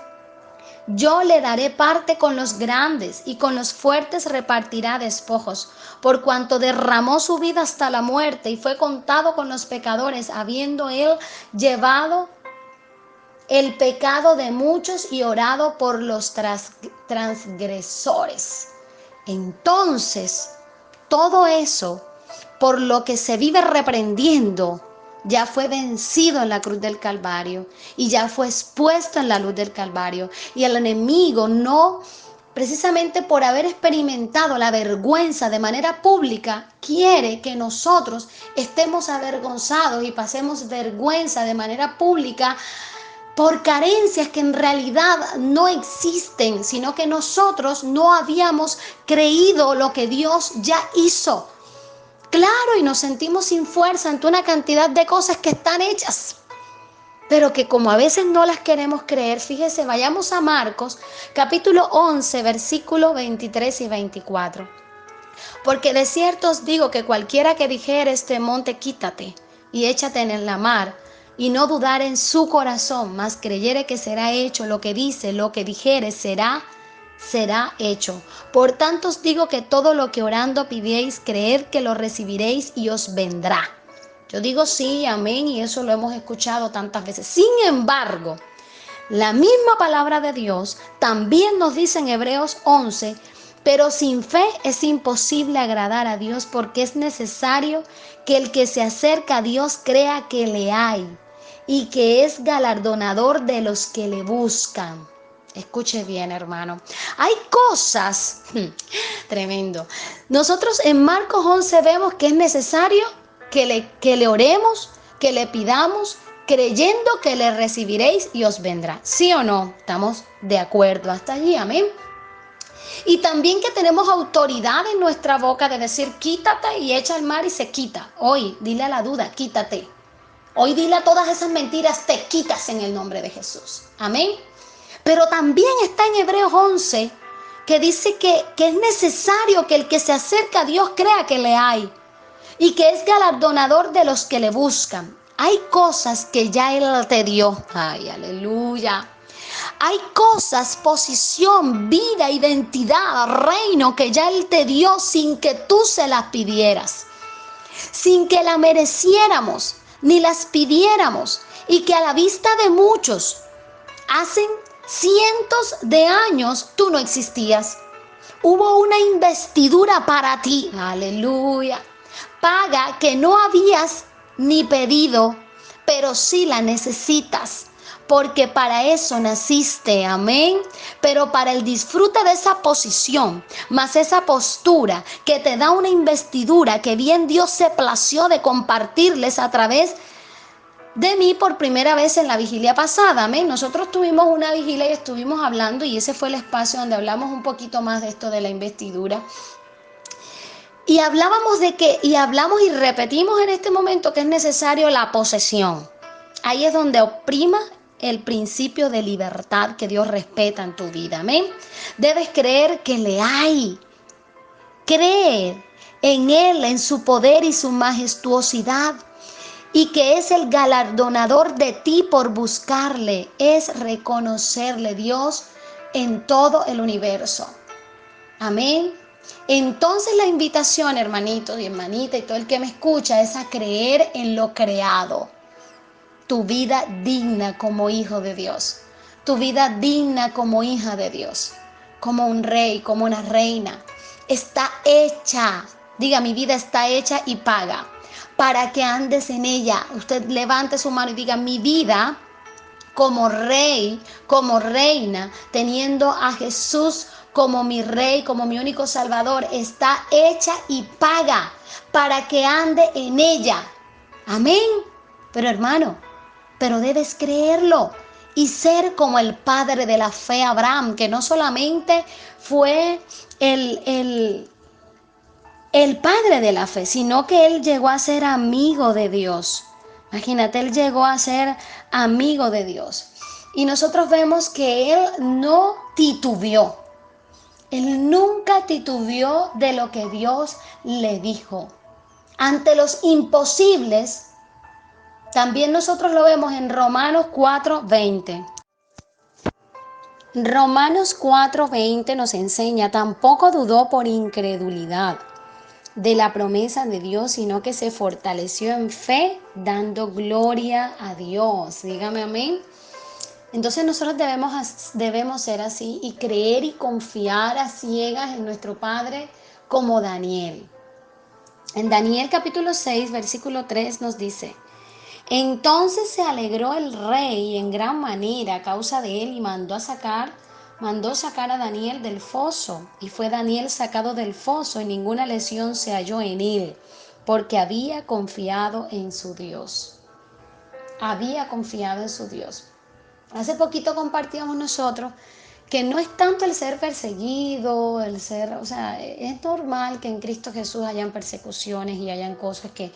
yo le daré parte con los grandes y con los fuertes repartirá despojos, por cuanto derramó su vida hasta la muerte y fue contado con los pecadores, habiendo él llevado el pecado de muchos y orado por los transgresores. Entonces, todo eso por lo que se vive reprendiendo ya fue vencido en la cruz del Calvario y ya fue expuesto en la luz del Calvario. Y el enemigo no, precisamente por haber experimentado la vergüenza de manera pública, quiere que nosotros estemos avergonzados y pasemos vergüenza de manera pública por carencias que en realidad no existen, sino que nosotros no habíamos creído lo que Dios ya hizo. Claro, y nos sentimos sin fuerza ante una cantidad de cosas que están hechas, pero que como a veces no las queremos creer. Fíjese, vayamos a Marcos, capítulo 11, versículos 23 y 24. Porque de cierto os digo que cualquiera que dijere este monte, quítate y échate en la mar, y no dudar en su corazón, mas creyere que será hecho lo que dice, lo que dijere será hecho. Por tanto os digo que todo lo que orando pidieis, creed que lo recibiréis y os vendrá. Yo digo sí, amén, y eso lo hemos escuchado tantas veces. Sin embargo, la misma palabra de Dios también nos dice en Hebreos 11, pero sin fe es imposible agradar a Dios, porque es necesario que el que se acerca a Dios crea que le hay y que es galardonador de los que le buscan. Escuche bien, hermano. Hay cosas, tremendo. Nosotros en Marcos 11 vemos que es necesario que le oremos, que le pidamos, creyendo que le recibiréis y os vendrá. ¿Sí o no? Estamos de acuerdo hasta allí, amén. Y también que tenemos autoridad en nuestra boca de decir quítate y echa al mar y se quita. Hoy, dile a la duda, quítate. Hoy dile a todas esas mentiras, te quitas en el nombre de Jesús. Amén. Pero también está en Hebreos 11, que dice que es necesario que el que se acerca a Dios crea que le hay y que es galardonador de los que le buscan. Hay cosas que ya Él te dio. Ay, aleluya. Hay cosas, posición, vida, identidad, reino que ya Él te dio sin que tú se las pidieras, sin que la mereciéramos ni las pidiéramos, y que a la vista de muchos hacen cientos de años tú no existías. Hubo una investidura para ti, aleluya, paga que no habías ni pedido, pero sí la necesitas, porque para eso naciste, amén. Pero para el disfrute de esa posición, más esa postura que te da una investidura que bien Dios se plació de compartirles a través de mí por primera vez en la vigilia pasada, amén. Nosotros tuvimos una vigilia y estuvimos hablando, y ese fue el espacio donde hablamos un poquito más de esto de la investidura. Y hablábamos de que, y hablamos y repetimos en este momento que es necesario la posesión. Ahí es donde oprima el principio de libertad que Dios respeta en tu vida, amén. Debes creer que le hay, creer en Él, en su poder y su majestuosidad, y que es el galardonador de ti por buscarle, es reconocerle, Dios, en todo el universo. Amén. Entonces la invitación, hermanitos y hermanita y todo el que me escucha, es a creer en lo creado. Tu vida digna como hijo de Dios, tu vida digna como hija de Dios, como un rey, como una reina, está hecha. Diga, mi vida está hecha y paga para que andes en ella. Usted levante su mano y diga, mi vida como rey, como reina, teniendo a Jesús como mi rey, como mi único salvador, está hecha y paga para que ande en ella. Amén. Pero hermano, pero debes creerlo y ser como el padre de la fe, Abraham, que no solamente fue el padre de la fe, sino que él llegó a ser amigo de Dios. Imagínate, él llegó a ser amigo de Dios. Y nosotros vemos que él no titubeó. Él nunca titubeó de lo que Dios le dijo. Ante los imposibles, también nosotros lo vemos en Romanos 4:20. Romanos 4:20 nos enseña, tampoco dudó por incredulidad de la promesa de Dios, sino que se fortaleció en fe, dando gloria a Dios. Dígame amén. Entonces nosotros debemos ser así y creer y confiar a ciegas en nuestro Padre como Daniel. En Daniel capítulo 6, versículo 3 nos dice, entonces se alegró el rey en gran manera a causa de él y mandó sacar a Daniel del foso. Y fue Daniel sacado del foso y ninguna lesión se halló en él, porque había confiado en su Dios. Había confiado en su Dios. Hace poquito compartíamos nosotros que no es tanto el ser perseguido, o sea, es normal que en Cristo Jesús hayan persecuciones y hayan cosas que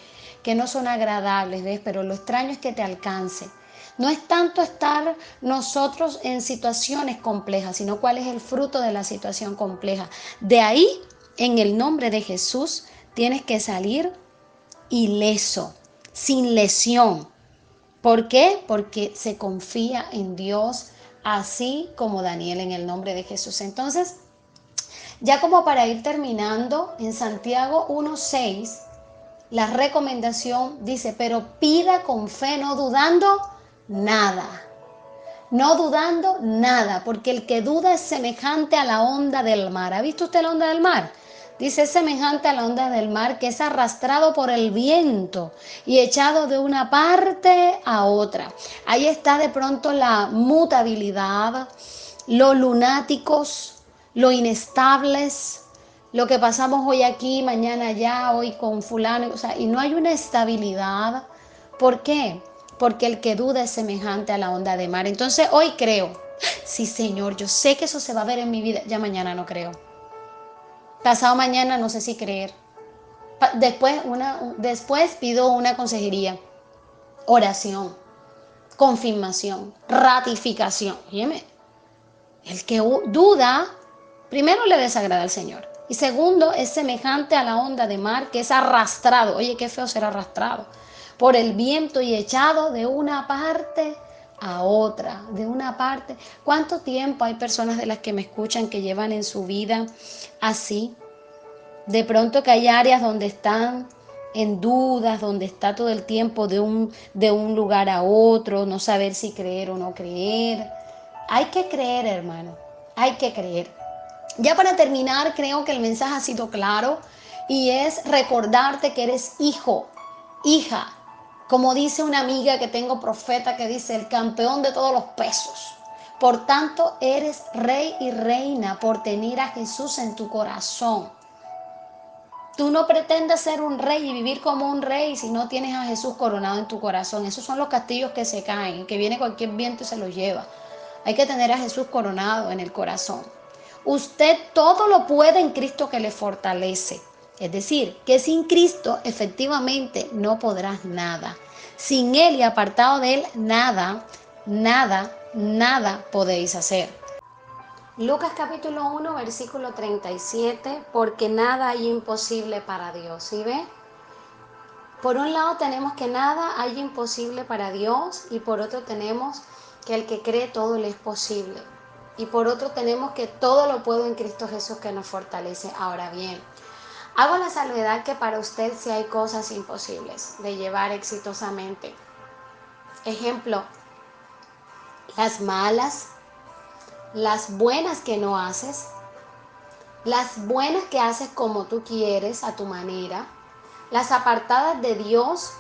no son agradables, ¿ves? Pero lo extraño es que te alcance. No es tanto estar nosotros en situaciones complejas, sino cuál es el fruto de la situación compleja. De ahí, en el nombre de Jesús, tienes que salir ileso, sin lesión. ¿Por qué? Porque se confía en Dios, así como Daniel, en el nombre de Jesús. Entonces, ya como para ir terminando, en Santiago 1:6, la recomendación dice, pero pida con fe, no dudando nada. No dudando nada, porque el que duda es semejante a la onda del mar. ¿Ha visto usted la onda del mar? Dice, es semejante a la onda del mar que es arrastrado por el viento y echado de una parte a otra. Ahí está de pronto la mutabilidad, los lunáticos, lo inestables, lo que pasamos hoy aquí, mañana allá, hoy con fulano, o sea, y no hay una estabilidad. ¿Por qué? Porque el que duda es semejante a la onda de mar. Entonces hoy creo, sí Señor, yo sé que eso se va a ver en mi vida, ya mañana no creo. Pasado mañana no sé si creer. Después pido una consejería. oración, confirmación, ratificación. Óyeme, el que duda, primero le desagrada al Señor. Y segundo, es semejante a la onda de mar que es arrastrado. Oye, qué feo ser arrastrado por el viento y echado de una parte a otra, de una parte. ¿Cuánto tiempo hay personas de las que me escuchan que llevan en su vida así? De pronto que hay áreas donde están en dudas, donde está todo el tiempo de un lugar a otro, no saber si creer o no creer. Hay que creer, hermano, hay que creer. Ya para terminar, creo que el mensaje ha sido claro y es recordarte que eres hijo, hija. Como dice una amiga que tengo, profeta, que dice, el campeón de todos los pesos. Por tanto, eres rey y reina por tener a Jesús en tu corazón. Tú no pretendas ser un rey y vivir como un rey si no tienes a Jesús coronado en tu corazón. Esos son los castillos que se caen, que viene cualquier viento y se los lleva. Hay que tener a Jesús coronado en el corazón. Usted todo lo puede en Cristo que le fortalece. Es decir, que sin Cristo efectivamente no podrás nada. Sin Él y apartado de Él, nada, nada, nada podéis hacer. Lucas capítulo 1, versículo 37, porque nada hay imposible para Dios. ¿Sí ve? Por un lado tenemos que nada hay imposible para Dios y por otro tenemos que el que cree todo le es posible. Y por otro tenemos que todo lo puedo en Cristo Jesús que nos fortalece. Ahora bien, hago la salvedad que para usted sí hay cosas imposibles de llevar exitosamente. Ejemplo, las malas, las buenas que no haces, las buenas que haces como tú quieres, a tu manera, las apartadas de Dios,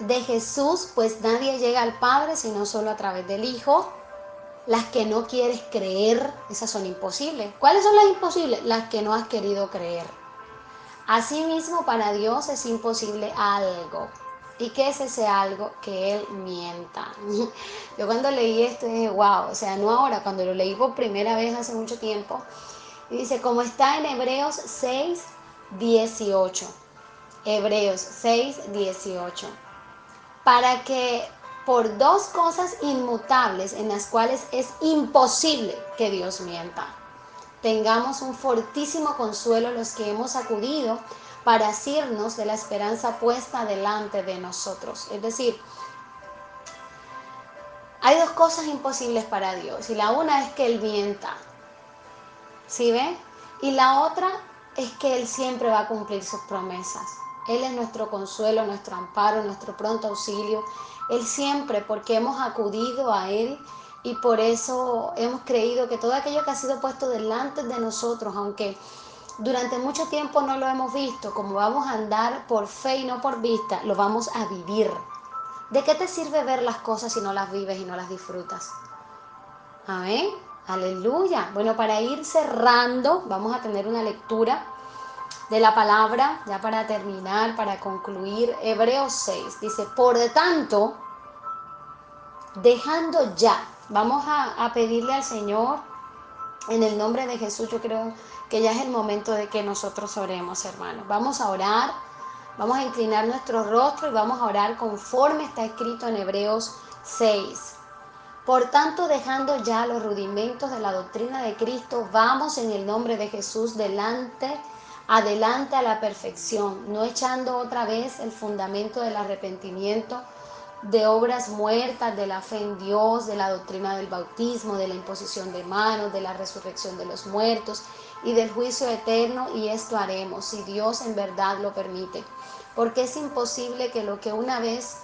de Jesús, pues nadie llega al Padre sino solo a través del Hijo. Las que no quieres creer, esas son imposibles. ¿Cuáles son las imposibles? Las que no has querido creer. Asimismo, para Dios es imposible algo. ¿Y qué es ese algo? Que Él mienta. Yo cuando leí esto dije, wow, o sea, no ahora, cuando lo leí por primera vez hace mucho tiempo. Y dice, como está en Hebreos 6, 18. Hebreos 6, 18. Para que por dos cosas inmutables en las cuales es imposible que Dios mienta, tengamos un fortísimo consuelo los que hemos acudido para asirnos de la esperanza puesta delante de nosotros. Es decir, hay dos cosas imposibles para Dios y la una es que Él mienta, ¿sí ve? Y la otra es que Él siempre va a cumplir sus promesas. Él es nuestro consuelo, nuestro amparo, nuestro pronto auxilio. Él siempre, porque hemos acudido a Él y por eso hemos creído que todo aquello que ha sido puesto delante de nosotros, aunque durante mucho tiempo no lo hemos visto, como vamos a andar por fe y no por vista, lo vamos a vivir. ¿De qué te sirve ver las cosas si no las vives y no las disfrutas? Amén. Aleluya. Bueno, para ir cerrando, vamos a tener una lectura de la palabra, ya para terminar, para concluir. Hebreos 6 dice, por de tanto, dejando ya, vamos a pedirle al Señor, en el nombre de Jesús, yo creo que ya es el momento de que nosotros oremos, hermanos. Vamos a orar, vamos a inclinar nuestro rostro y vamos a orar conforme está escrito en Hebreos 6. Por tanto, dejando ya los rudimentos de la doctrina de Cristo, vamos en el nombre de Jesús adelante a la perfección, no echando otra vez el fundamento del arrepentimiento, de obras muertas, de la fe en Dios, de la doctrina del bautismo, de la imposición de manos, de la resurrección de los muertos y del juicio eterno, y esto haremos, si Dios en verdad lo permite. Porque es imposible que los que una vez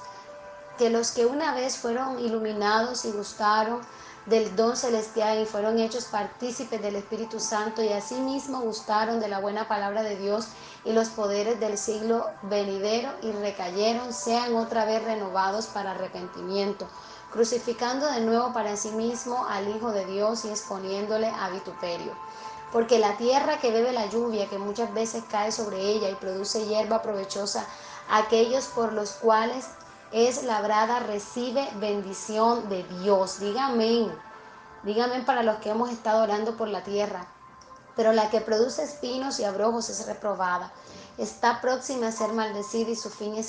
fueron iluminados y gustaron del don celestial y fueron hechos partícipes del Espíritu Santo y asimismo gustaron de la buena palabra de Dios y los poderes del siglo venidero y recayeron, sean otra vez renovados para arrepentimiento, crucificando de nuevo para sí mismo al Hijo de Dios y exponiéndole a vituperio. Porque la tierra que bebe la lluvia, que muchas veces cae sobre ella y produce hierba provechosa, aquellos por los cuales es labrada, recibe bendición de Dios. Dígame, dígame para los que hemos estado orando por la tierra. Pero la que produce espinos y abrojos es reprobada. está próxima a ser maldecida y su fin es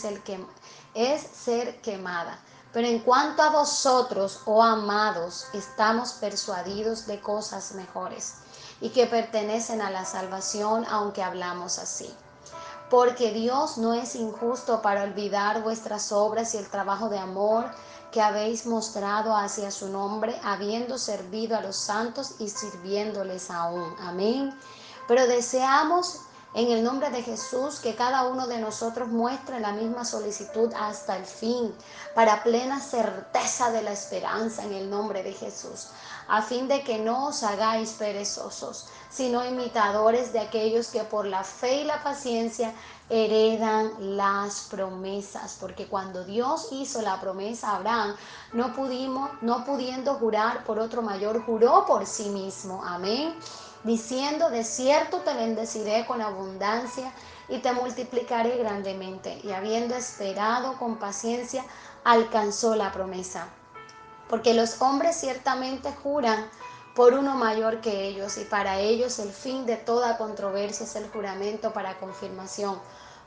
ser quemada. Pero en cuanto a vosotros, oh amados, estamos persuadidos de cosas mejores y que pertenecen a la salvación, aunque hablamos así. Porque Dios no es injusto para olvidar vuestras obras y el trabajo de amor que habéis mostrado hacia su nombre, habiendo servido a los santos y sirviéndoles aún. Amén. Pero deseamos en el nombre de Jesús que cada uno de nosotros muestre la misma solicitud hasta el fin, para plena certeza de la esperanza en el nombre de Jesús, a fin de que no os hagáis perezosos, sino imitadores de aquellos que por la fe y la paciencia heredan las promesas. Porque cuando Dios hizo la promesa a Abraham, no pudiendo jurar por otro mayor, juró por sí mismo. Amén. Diciendo: de cierto te bendeciré con abundancia y te multiplicaré grandemente. Y habiendo esperado con paciencia, alcanzó la promesa. Porque los hombres ciertamente juran por uno mayor que ellos, y para ellos el fin de toda controversia es el juramento para confirmación.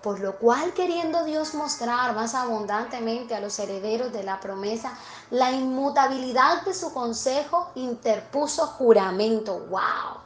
Por lo cual, queriendo Dios mostrar más abundantemente a los herederos de la promesa la inmutabilidad de su consejo, interpuso juramento. ¡Wow!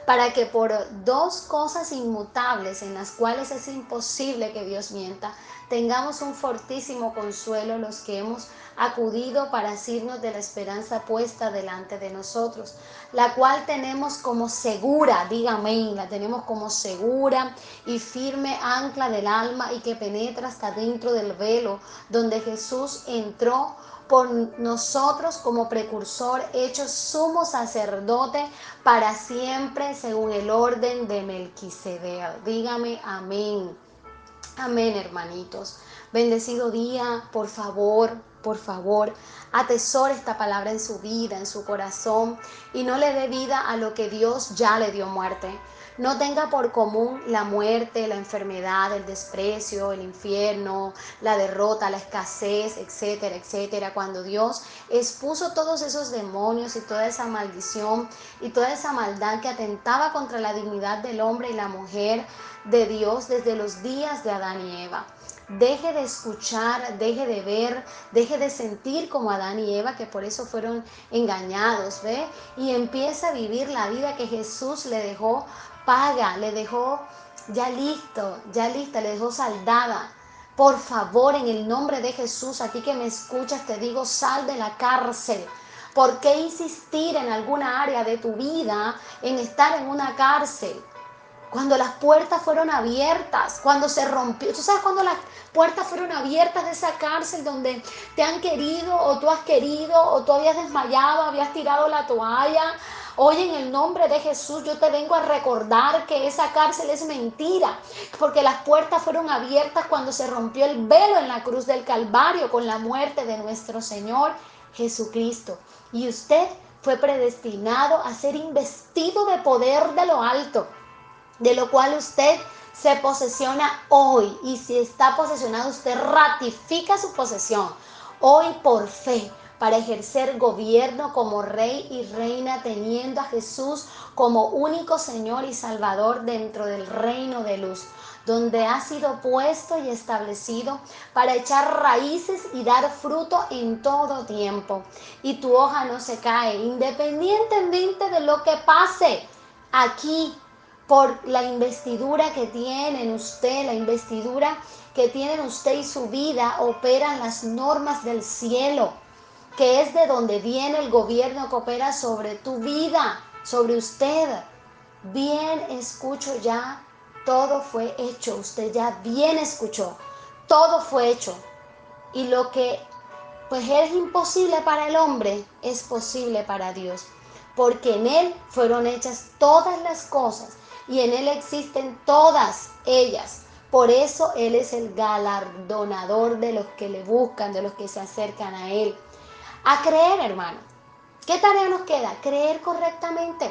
Para que por dos cosas inmutables en las cuales es imposible que Dios mienta, tengamos un fortísimo consuelo los que hemos acudido para asirnos de la esperanza puesta delante de nosotros, la cual tenemos como segura, dígame, la tenemos como segura y firme ancla del alma, y que penetra hasta dentro del velo, donde Jesús entró por nosotros como precursor, hecho sumo sacerdote para siempre, según el orden de Melquisedec. Dígame amén. Amén, hermanitos. Bendecido día, por favor, atesore esta palabra en su vida, en su corazón, y no le dé vida a lo que Dios ya le dio muerte. No tenga por común la muerte, la enfermedad, el desprecio, el infierno, la derrota, la escasez, etcétera, etcétera. Cuando Dios expuso todos esos demonios y toda esa maldición y toda esa maldad que atentaba contra la dignidad del hombre y la mujer de Dios desde los días de Adán y Eva. Deje de escuchar, deje de ver, deje de sentir como Adán y Eva, que por eso fueron engañados, ¿ve? Y empieza a vivir la vida que Jesús le dejó paga, le dejó ya lista, le dejó saldada. Por favor, en el nombre de Jesús, a ti que me escuchas, te digo: sal de la cárcel. ¿Por qué insistir en alguna área de tu vida en estar en una cárcel? Cuando las puertas fueron abiertas, cuando se rompió, ¿tú sabes cuando las puertas fueron abiertas de esa cárcel donde te han querido o tú has querido o tú habías desmayado, habías tirado la toalla? Hoy en el nombre de Jesús yo te vengo a recordar que esa cárcel es mentira, porque las puertas fueron abiertas cuando se rompió el velo en la cruz del Calvario con la muerte de nuestro Señor Jesucristo. Y usted fue predestinado a ser investido de poder de lo alto, de lo cual usted se posesiona hoy. Y si está posesionado, usted ratifica su posesión hoy por fe, para ejercer gobierno como rey y reina, teniendo a Jesús como único Señor y Salvador dentro del reino de luz, donde ha sido puesto y establecido para echar raíces y dar fruto en todo tiempo. Y tu hoja no se cae, independientemente de lo que pase aquí. Por la investidura que tienen usted, la investidura que tienen usted y su vida, operan las normas del cielo, que es de donde viene el gobierno que opera sobre tu vida, sobre usted. Bien escucho ya, todo fue hecho. Usted ya bien escuchó, todo fue hecho. Y lo que pues es imposible para el hombre, es posible para Dios, porque en Él fueron hechas todas las cosas y en Él existen todas ellas. Por eso Él es el galardonador de los que le buscan, de los que se acercan a Él. A creer, hermano. ¿Qué tarea nos queda? Creer correctamente.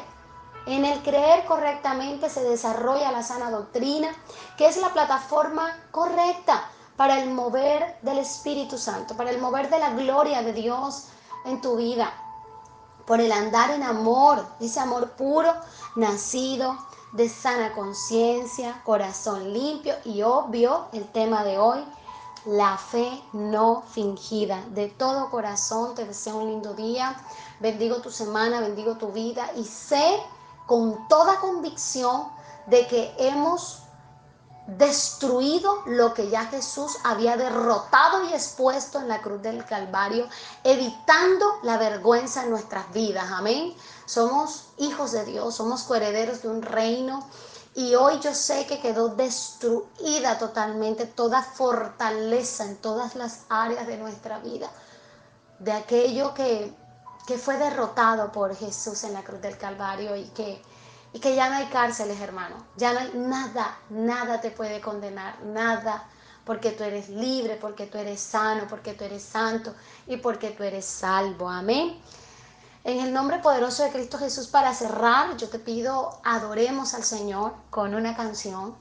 En el creer correctamente se desarrolla la sana doctrina, que es la plataforma correcta para el mover del Espíritu Santo, para el mover de la gloria de Dios en tu vida, por el andar en amor, ese amor puro, nacido de sana conciencia, corazón limpio y obvio el tema de hoy, la fe no fingida. De todo corazón te deseo un lindo día, bendigo tu semana, bendigo tu vida y sé con toda convicción de que hemos destruido lo que ya Jesús había derrotado y expuesto en la cruz del Calvario, evitando la vergüenza en nuestras vidas. Amén. Somos hijos de Dios, somos coherederos de un reino y hoy yo sé que quedó destruida totalmente toda fortaleza en todas las áreas de nuestra vida, de aquello que fue derrotado por Jesús en la cruz del Calvario y que ya no hay cárceles, hermano. Ya no hay nada, nada te puede condenar, nada, porque tú eres libre, porque tú eres sano, porque tú eres santo y porque tú eres salvo. Amén. En el nombre poderoso de Cristo Jesús, para cerrar, yo te pido adoremos al Señor con una canción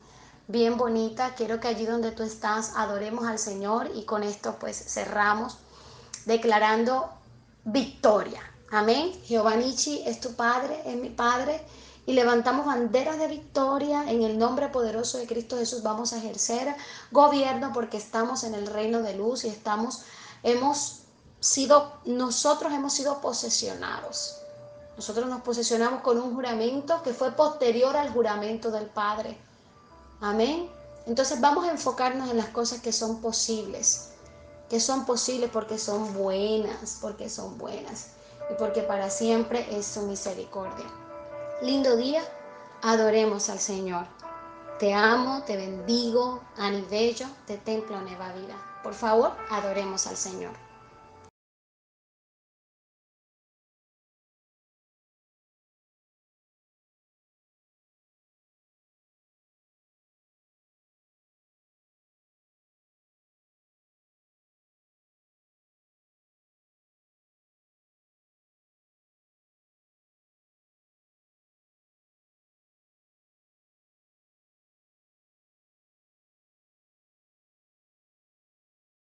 bien bonita. Quiero que allí donde tú estás adoremos al Señor y con esto pues cerramos declarando victoria. Amén. Jehová Nichi es tu Padre, es mi Padre. Y levantamos banderas de victoria en el nombre poderoso de Cristo Jesús. Vamos a ejercer gobierno porque estamos en el reino de luz y nosotros hemos sido posesionados. Nosotros nos posesionamos con un juramento que fue posterior al juramento del Padre. Amén. Entonces vamos a enfocarnos en las cosas que son posibles porque son buenas y porque para siempre es su misericordia. Lindo día, adoremos al Señor. Te amo, te bendigo, Ani Bello, de Templo Nueva Vida. Por favor, adoremos al Señor.